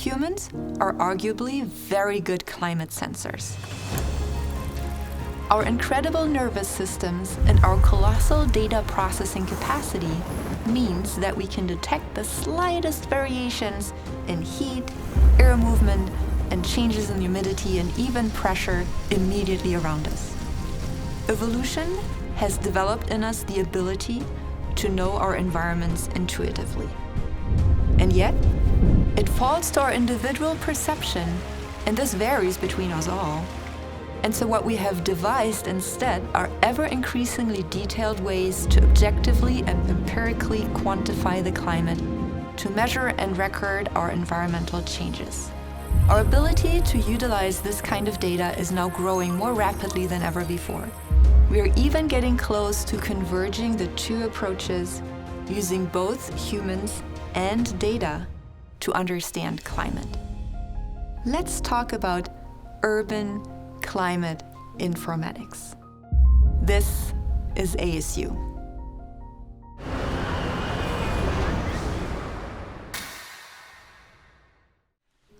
Humans are arguably very good climate sensors. Our incredible nervous systems and our colossal data processing capacity means that we can detect the slightest variations in heat, air movement, and changes in humidity and even pressure immediately around us. Evolution has developed in us the ability to know our environments intuitively. And yet, it falls to our individual perception, and this varies between us all. And so what we have devised instead are ever-increasingly detailed ways to objectively and empirically quantify the climate, to measure and record our environmental changes. Our ability to utilize this kind of data is now growing more rapidly than ever before. We are even getting close to converging the two approaches, using both humans and data to understand climate. Let's talk about urban climate informatics. This is ASU.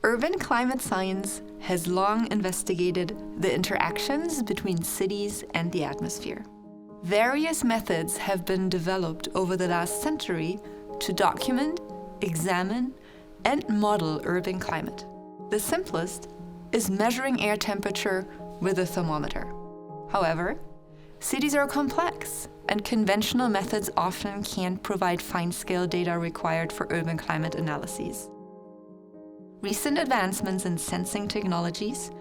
Urban climate science has long investigated the interactions between cities and the atmosphere. Various methods have been developed over the last century to document, examine, and model urban climate. The simplest is measuring air temperature with a thermometer. However, cities are complex, and conventional methods often can't provide fine-scale data required for urban climate analyses. Recent advancements in sensing technologies,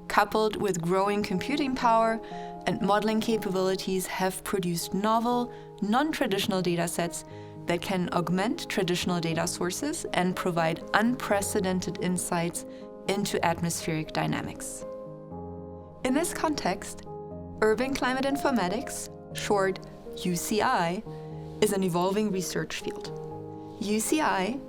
coupled with growing computing power and modeling capabilities, have produced novel, non-traditional datasets that can augment traditional data sources and provide unprecedented insights into atmospheric dynamics. In this context, urban climate informatics, short UCI, is an evolving research field. UCI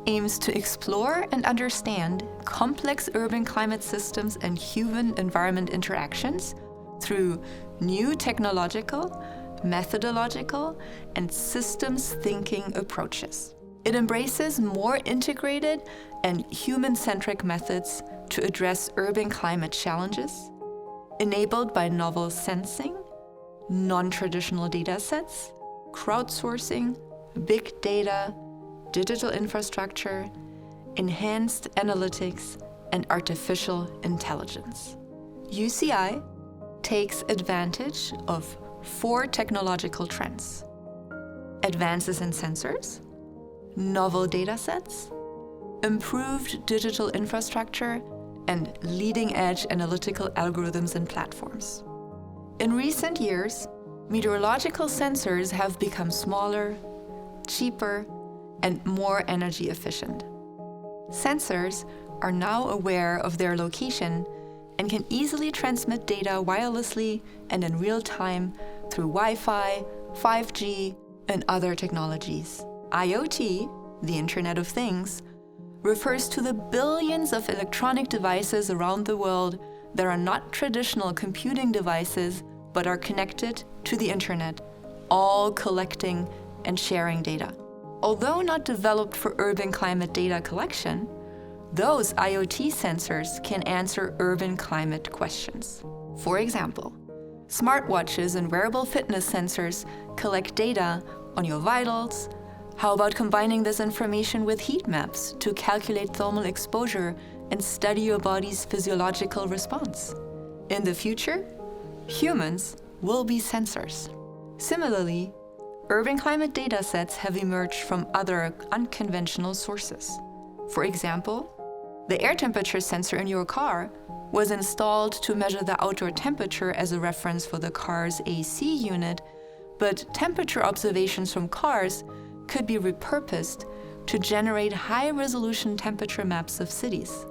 aims to explore and understand complex urban climate systems and human-environment interactions through new technological, methodological, and systems thinking approaches. It embraces more integrated and human-centric methods to address urban climate challenges, enabled by novel sensing, non-traditional data sets, crowdsourcing, big data, digital infrastructure, enhanced analytics, and artificial intelligence. UCI takes advantage of 4 technological trends: advances in sensors, novel data sets, improved digital infrastructure, and leading-edge analytical algorithms and platforms. In recent years, meteorological sensors have become smaller, cheaper, and more energy efficient. Sensors are now aware of their location and can easily transmit data wirelessly and in real time through Wi-Fi, 5G, and other technologies. IoT, the Internet of Things, refers to the billions of electronic devices around the world that are not traditional computing devices but are connected to the Internet, all collecting and sharing data. Although not developed for urban climate data collection, those IoT sensors can answer urban climate questions. For example, smartwatches and wearable fitness sensors collect data on your vitals. How about combining this information with heat maps to calculate thermal exposure and study your body's physiological response? In the future, humans will be sensors. Similarly, urban climate datasets have emerged from other unconventional sources. For example, the air temperature sensor in your car was installed to measure the outdoor temperature as a reference for the car's AC unit, but temperature observations from cars could be repurposed to generate high-resolution temperature maps of cities.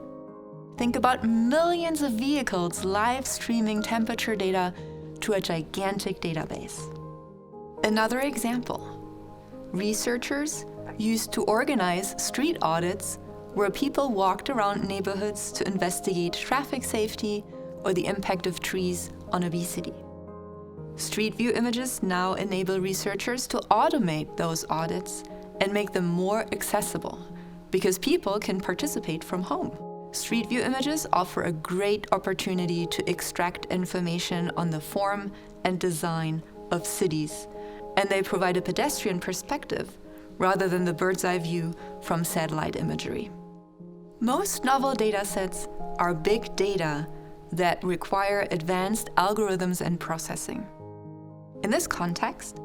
Think about millions of vehicles live streaming temperature data to a gigantic database. Another example, researchers used to organize street audits where people walked around neighborhoods to investigate traffic safety or the impact of trees on obesity. Street view images now enable researchers to automate those audits and make them more accessible because people can participate from home. Street view images offer a great opportunity to extract information on the form and design of cities, and they provide a pedestrian perspective rather than the bird's eye view from satellite imagery. Most novel datasets are big data that require advanced algorithms and processing. In this context,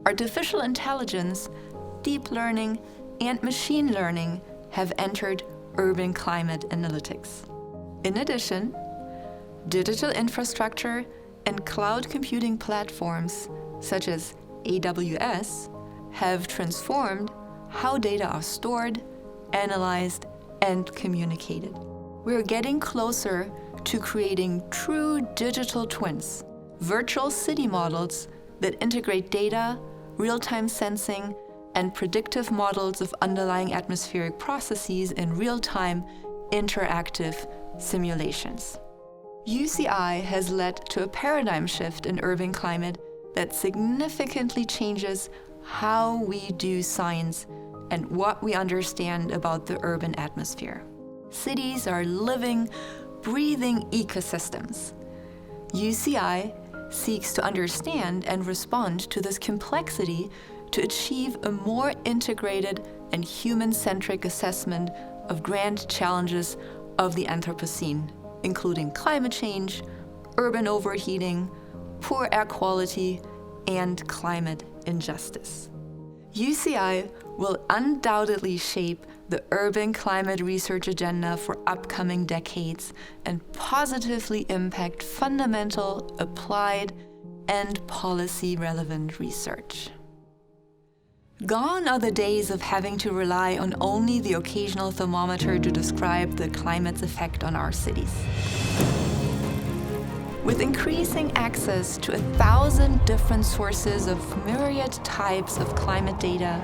artificial intelligence, deep learning, and machine learning have entered urban climate analytics. In addition, digital infrastructure and cloud computing platforms such as AWS have transformed how data are stored, analyzed, and communicated. We're getting closer to creating true digital twins, virtual city models that integrate data, real-time sensing, and predictive models of underlying atmospheric processes in real-time, interactive simulations. UCI has led to a paradigm shift in urban climate that significantly changes how we do science and what we understand about the urban atmosphere. Cities are living, breathing ecosystems. UCI seeks to understand and respond to this complexity to achieve a more integrated and human-centric assessment of grand challenges of the Anthropocene, including climate change, urban overheating, poor air quality, and climate injustice. UCI will undoubtedly shape the urban climate research agenda for upcoming decades and positively impact fundamental, applied, and policy-relevant research. Gone are the days of having to rely on only the occasional thermometer to describe the climate's effect on our cities. With increasing access to 1,000 different sources of myriad types of climate data,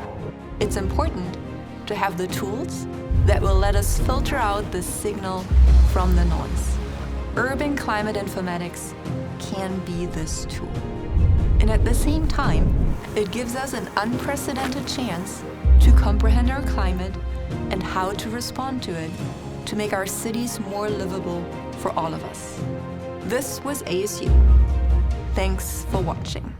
it's important to have the tools that will let us filter out the signal from the noise. Urban climate informatics can be this tool. And at the same time, it gives us an unprecedented chance to comprehend our climate and how to respond to it to make our cities more livable for all of us. This was ASU. Thanks for watching.